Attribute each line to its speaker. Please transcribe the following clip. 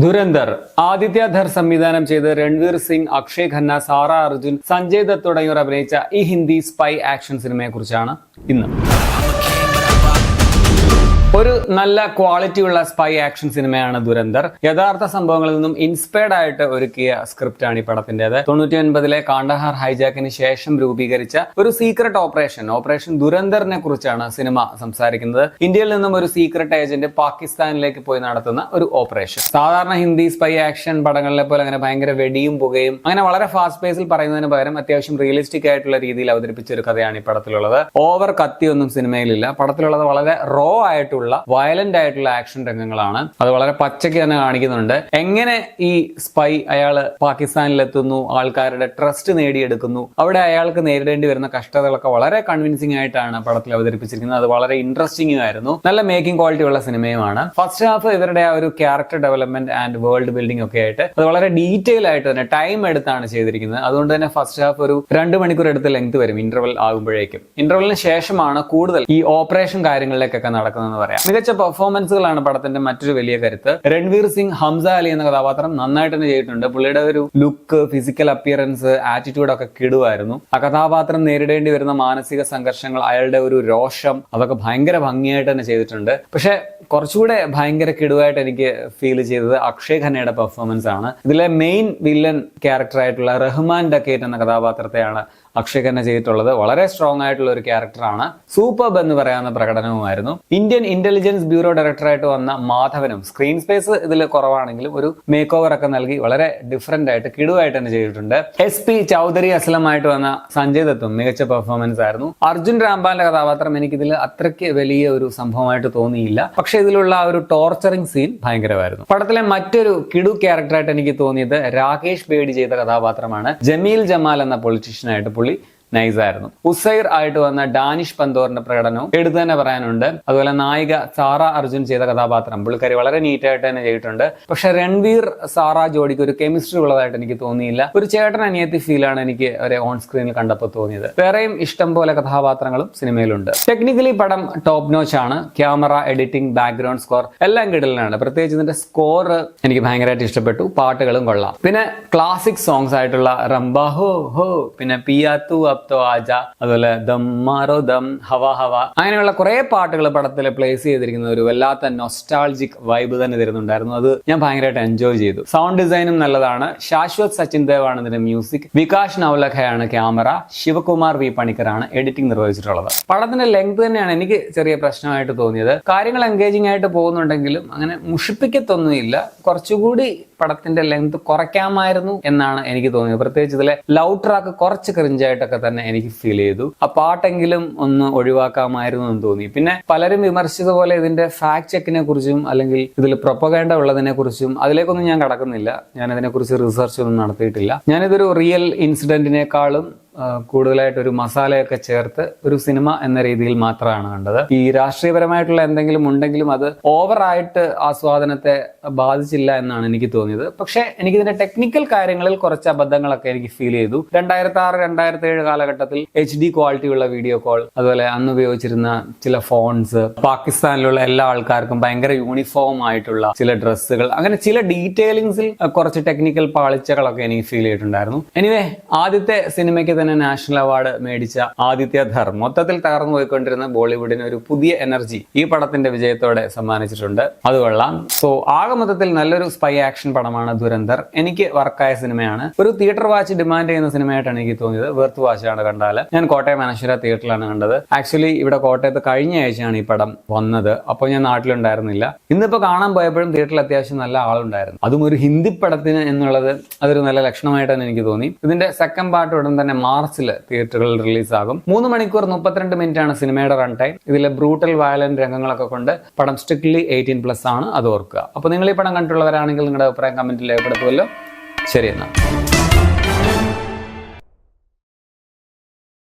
Speaker 1: ധുരന്തർ ആദിത്യ ധർ സംവിധാനം ചെയ്ത് രൺവീർ സിംഗ്, അക്ഷയ് ഖന്ന, സാറ അർജുൻ, സഞ്ജയ് ദത്ത് തുടങ്ങിയവർ അഭിനയിച്ച ഈ ഹിന്ദി സ്പൈ ആക്ഷൻ സിനിമയെ കുറിച്ചാണ് ഇന്ന്. ഒരു നല്ല ക്വാളിറ്റിയുള്ള സ്പൈ ആക്ഷൻ സിനിമയാണ് ധുരന്തർ. യഥാർത്ഥ സംഭവങ്ങളിൽ നിന്നും ഇൻസ്പയർഡ് ആയിട്ട് ഒരുക്കിയ സ്ക്രിപ്റ്റാണ് ഈ പടത്തിന്റേത്. 99 കാണ്ഡഹാർ ഹൈജാക്കിന് ശേഷം രൂപീകരിച്ച ഒരു സീക്രട്ട് ഓപ്പറേഷൻ ധുരന്തറിനെ കുറിച്ചാണ് സിനിമ സംസാരിക്കുന്നത്. ഇന്ത്യയിൽ നിന്നും ഒരു സീക്രട്ട് ഏജന്റ് പാകിസ്ഥാനിലേക്ക് പോയി നടത്തുന്ന ഒരു ഓപ്പറേഷൻ. സാധാരണ ഹിന്ദി സ്പൈ ആക്ഷൻ പടങ്ങളിലെ പോലെ അങ്ങനെ ഭയങ്കര വെടിയും പുകയും അങ്ങനെ വളരെ ഫാസ്റ്റ് പേസിൽ പറയുന്നതിന് പകരം അത്യാവശ്യം റിയലിസ്റ്റിക് ആയിട്ടുള്ള രീതിയിൽ അവതരിപ്പിച്ച ഒരു കഥയാണ് ഈ പടത്തിലുള്ളത്. ഓവർ കത്തിയൊന്നും സിനിമയിലില്ല. പടത്തിലുള്ളത് വളരെ റോ ആയിട്ടുള്ള വയലന്റ് ആയിട്ടുള്ള ആക്ഷൻ രംഗങ്ങളാണ്. അത് വളരെ പച്ചയ്ക്ക് തന്നെ കാണിക്കുന്നുണ്ട്. എങ്ങനെ ഈ സ്പൈ അയാള് പാകിസ്ഥാനിലെത്തുന്നു, ആൾക്കാരുടെ ട്രസ്റ്റ് നേടിയെടുക്കുന്നു, അവിടെ അയാൾക്ക് നേരിടേണ്ടി വരുന്ന കഷ്ടതകളൊക്കെ വളരെ കൺവിൻസിംഗ് ആയിട്ടാണ് പടത്തിൽ അവതരിപ്പിച്ചിരിക്കുന്നത്. അത് വളരെ ഇൻട്രസ്റ്റിംഗ് ആയിരുന്നു. നല്ല മേക്കിംഗ് ക്വാളിറ്റി ഉള്ള സിനിമയുമാണ്. ഫസ്റ്റ് ഹാഫ് ഇവരുടെ ആ ഒരു character development and world building ഒക്കെ ആയിട്ട് അത് വളരെ ഡീറ്റെയിൽ ആയിട്ട് തന്നെ ടൈം എടുത്താണ് ചെയ്തിരിക്കുന്നത്. അതുകൊണ്ട് തന്നെ ഫസ്റ്റ് ഹാഫ് ഒരു 2 മണിക്കൂർ എടുത്ത് ലെങ്ത് വരും ഇന്റർവൽ ആകുമ്പോഴേക്കും. ഇന്റർവലിന് ശേഷമാണ് കൂടുതൽ ഈ ഓപ്പറേഷൻ കാര്യങ്ങളിലേക്കൊക്കെ നടക്കുന്നതെന്ന് പറയാം. മികച്ച പെർഫോമൻസുകളാണ് പടത്തിന്റെ മറ്റൊരു വലിയ കരുത്ത്. രൺവീർ സിംഗ് ഹംസ അലി എന്ന കഥാപാത്രം നന്നായിട്ട് തന്നെ ചെയ്തിട്ടുണ്ട്. പുള്ളിയുടെ ഒരു ലുക്ക്, ഫിസിക്കൽ അപ്പിയറൻസ്, ആറ്റിറ്റ്യൂഡ് ഒക്കെ കിടുവായിരുന്നു. ആ കഥാപാത്രം നേരിടേണ്ടി വരുന്ന മാനസിക സംഘർഷങ്ങൾ, അയാളുടെ ഒരു രോഷം, അതൊക്കെ ഭയങ്കര ഭംഗിയായിട്ട് തന്നെ ചെയ്തിട്ടുണ്ട്. പക്ഷെ കുറച്ചുകൂടെ ഭയങ്കര കിടുവായിട്ട് എനിക്ക് ഫീൽ ചെയ്തത് അക്ഷയ് ഖന്നയുടെ പെർഫോമൻസ് ആണ്. ഇതിലെ മെയിൻ വില്ലൻ ക്യാരക്ടർ ആയിട്ടുള്ള റഹ്മാൻ ഡക്കേറ്റ് എന്ന കഥാപാത്രത്തെയാണ് അക്ഷയ് ഖന്ന ചെയ്തിട്ടുള്ളത്. വളരെ സ്ട്രോങ് ആയിട്ടുള്ള ഒരു ക്യാരക്ടറാണ്. സൂപ്പർബ് എന്ന് പറയാവുന്ന പ്രകടനവുമായിരുന്നു. ഇന്ത്യൻ ഇന്റലിജൻസ് ബ്യൂറോ ഡയറക്ടറായിട്ട് വന്ന മാധവനും സ്ക്രീൻ സ്പേസ് ഇതിൽ കുറവാണെങ്കിലും ഒരു മേക്ക് ഓവർ ഒക്കെ നൽകി വളരെ ഡിഫറെന്റ് ആയിട്ട് കിടുവായിട്ട് തന്നെ ചെയ്തിട്ടുണ്ട്. SP ചൗധരി അസ്ലമായിട്ട് വന്ന സഞ്ജയ് ദത്തും മികച്ച പെർഫോമൻസ് ആയിരുന്നു. അർജുൻ രാംപാലിന്റെ കഥാപാത്രം എനിക്കിതിൽ അത്രയ്ക്ക് വലിയ ഒരു സംഭവമായിട്ട് തോന്നിയില്ല. പക്ഷെ ഇതിലുള്ള ആ ഒരു ടോർച്ചറിങ് സീൻ ഭയങ്കരമായിരുന്നു. പടത്തിലെ മറ്റൊരു കിടു ക്യാരക്ടറായിട്ട് എനിക്ക് തോന്നിയത് രാകേഷ് ബേഡി ചെയ്ത കഥാപാത്രമാണ്. ജമീൽ ജമാൽ എന്ന പൊളിറ്റീഷ്യനായിട്ട് പുള്ളി നൈസായിരുന്നു. ഉസൈർ ആയിട്ട് വന്ന ഡാനിഷ് പന്തോറിന്റെ പ്രകടനവും എടുത്തു തന്നെ പറയാനുണ്ട്. അതുപോലെ നായിക സാറ അർജുൻ ചെയ്ത കഥാപാത്രം പുള്ളിക്കാരി വളരെ നീറ്റായിട്ട് തന്നെ ചെയ്തിട്ടുണ്ട്. പക്ഷെ രൺവീർ സാറ ജോഡിക്ക് ഒരു കെമിസ്ട്രി ഉള്ളതായിട്ട് എനിക്ക് തോന്നിയില്ല. ഒരു ചേട്ടൻ അനിയത്തി ഫീലാണ് എനിക്ക് അവരെ ഓൺ സ്ക്രീനിൽ കണ്ടപ്പോൾ തോന്നിയത്. വേറെയും ഇഷ്ടം പോലെ കഥാപാത്രങ്ങളും സിനിമയിലുണ്ട്. ടെക്നിക്കലി പടം ടോപ്പ് നോച്ച് ആണ്. ക്യാമറ, എഡിറ്റിംഗ്, ബാക്ക്ഗ്രൗണ്ട് സ്കോർ എല്ലാം കിടലാണ്. പ്രത്യേകിച്ച് ഇതിന്റെ സ്കോർ എനിക്ക് ഭയങ്കരമായിട്ട് ഇഷ്ടപ്പെട്ടു. പാട്ടുകളും കൊള്ളാം. പിന്നെ ക്ലാസിക് സോങ്സ് ആയിട്ടുള്ള റംബ ഹോ ഹോ, പിന്നെ പിയാത്തു ആജ, അതുപോലെ ദം മാറോ ദം, ഹവ ഹവ, അങ്ങനെയുള്ള കുറെ പാട്ടുകൾ പടത്തിൽ പ്ലേസ് ചെയ്തിരിക്കുന്ന ഒരു വല്ലാത്ത നൊസ്റ്റാൾജിക് വൈബ് തന്നെ തരുന്നുണ്ടായിരുന്നു. അത് ഞാൻ ഭയങ്കരമായിട്ട് എൻജോയ് ചെയ്തു. സൗണ്ട് ഡിസൈനും നല്ലതാണ്. ശാശ്വത് സച്ചിൻ ദേവ് ആണ് ഇതിന്റെ മ്യൂസിക്. വികാഷ് നവലഖയാണ് ക്യാമറ. ശിവകുമാർ V പണിക്കറാണ് എഡിറ്റിംഗ് നിർവഹിച്ചിട്ടുള്ളത്. പടത്തിന്റെ ലെങ്ത് തന്നെയാണ് എനിക്ക് ചെറിയ പ്രശ്നമായിട്ട് തോന്നിയത്. കാര്യങ്ങൾ എൻഗേജിംഗ് ആയിട്ട് പോകുന്നുണ്ടെങ്കിലും അങ്ങനെ മുഷിപ്പിക്കത്തൊന്നുമില്ല. കുറച്ചുകൂടി പടത്തിന്റെ ലെങ്ത് കുറയ്ക്കാമായിരുന്നു എന്നാണ് എനിക്ക് തോന്നിയത്. പ്രത്യേകിച്ച് ഇതിലെ ലവ് ട്രാക്ക് കുറച്ച് ക്രിഞ്ചായിട്ടൊക്കെ തന്നെ എനിക്ക് ഫീൽ ചെയ്തു. ആ പാട്ടെങ്കിലും ഒന്ന് ഒഴിവാക്കാമായിരുന്നു എന്ന് തോന്നി. പിന്നെ പലരും വിമർശിച്ചതുപോലെ ഇതിന്റെ ഫാക്ട് ചെക്കിനെ കുറിച്ചും അല്ലെങ്കിൽ ഇതിൽ പ്രൊപ്പഗാൻഡ ഉള്ളതിനെ കുറിച്ചും അതിലേക്കൊന്നും ഞാൻ കടക്കുന്നില്ല. ഞാൻ അതിനെക്കുറിച്ച് റിസർച്ച് ഒന്നും നടത്തിയിട്ടില്ല. ഞാനിതൊരു റിയൽ ഇൻസിഡന്റിനേക്കാളും കൂടുതലായിട്ട് ഒരു മസാലയൊക്കെ ചേർത്ത് ഒരു സിനിമ എന്ന രീതിയിൽ മാത്രമാണ് കണ്ടത്. ഈ രാഷ്ട്രീയപരമായിട്ടുള്ള എന്തെങ്കിലും ഉണ്ടെങ്കിലും അത് ഓവറായിട്ട് ആസ്വാദനത്തെ ബാധിച്ചില്ല എന്നാണ് എനിക്ക് തോന്നിയത്. പക്ഷെ എനിക്കിതിന്റെ ടെക്നിക്കൽ കാര്യങ്ങളിൽ കുറച്ച് അബദ്ധങ്ങളൊക്കെ എനിക്ക് ഫീൽ ചെയ്തു. 2006-2007 കാലഘട്ടത്തിൽ HD ക്വാളിറ്റിയുള്ള വീഡിയോ കോൾ, അതുപോലെ അന്ന് ഉപയോഗിച്ചിരുന്ന ചില ഫോൺസ്, പാകിസ്ഥാനിലുള്ള എല്ലാ ആൾക്കാർക്കും ഭയങ്കര യൂണിഫോം ആയിട്ടുള്ള ചില ഡ്രസ്സുകൾ, അങ്ങനെ ചില ഡീറ്റെയിലിംഗ്സിൽ കുറച്ച് ടെക്നിക്കൽ പാളിച്ചകളൊക്കെ എനിക്ക് ഫീൽ ചെയ്തിട്ടുണ്ടായിരുന്നു. എനിവേ, ആദ്യത്തെ സിനിമയ്ക്ക് തന്നെ നാഷണൽ അവാർഡ് മേടിച്ച ആദിത്യ ധർ മൊത്തത്തിൽ തകർന്നു പോയിക്കൊണ്ടിരുന്ന ബോളിവുഡിന് ഒരു പുതിയ എനർജി ഈ പടത്തിന്റെ വിജയത്തോടെ സമ്മാനിച്ചിട്ടുണ്ട്. അത് കൊള്ളാം. സോ ആകെ മൊത്തത്തിൽ നല്ലൊരു സ്പൈ ആക്ഷൻ പടമാണ് ധുരന്തർ. എനിക്ക് വർക്കായ സിനിമയാണ്. ഒരു തിയേറ്റർ വാച്ച് ഡിമാൻഡ് ചെയ്യുന്ന സിനിമയായിട്ടാണ് എനിക്ക് തോന്നിയത്. വെർത്ത് വാച്ചാണ് കണ്ടാൽ. ഞാൻ കോട്ടയം അനശ്വര തിയേറ്ററിലാണ് കണ്ടത്. ആക്ച്വലി ഇവിടെ കോട്ടയത്ത് കഴിഞ്ഞ ആഴ്ചയാണ് ഈ പടം വന്നത്. അപ്പോൾ ഞാൻ നാട്ടിലുണ്ടായിരുന്നില്ല. ഇന്നിപ്പോ കാണാൻ പോയപ്പോഴും തിയേറ്ററിൽ അത്യാവശ്യം നല്ല ആളുണ്ടായിരുന്നു. അതും ഒരു ഹിന്ദി പടത്തിന് എന്നുള്ളത് അതൊരു നല്ല ലക്ഷണമായിട്ടാണ് എനിക്ക് തോന്നി. ഇതിന്റെ സെക്കൻഡ് പാർട്ട് ഉടൻ തന്നെ മാർച്ചിൽ തിയേറ്ററുകളിൽ റിലീസാകും. 3 മണിക്കൂർ 32 മിനിറ്റ് ആണ് സിനിമയുടെ റൺ ടൈം. ഇതിലെ ബ്രൂട്ടൽ വയലന്റ് രംഗങ്ങളൊക്കെ കൊണ്ട് പടം സ്ട്രിക്ട്ലി 18+ ആണ്. അത് ഓർക്കുക. അപ്പോൾ നിങ്ങൾ ഈ പടം കണ്ടിട്ടുള്ളവരാണെങ്കിൽ നിങ്ങളുടെ അഭിപ്രായം കമന്റിൽ രേഖപ്പെടുത്തുമല്ലോ. ശരി എന്നാൽ.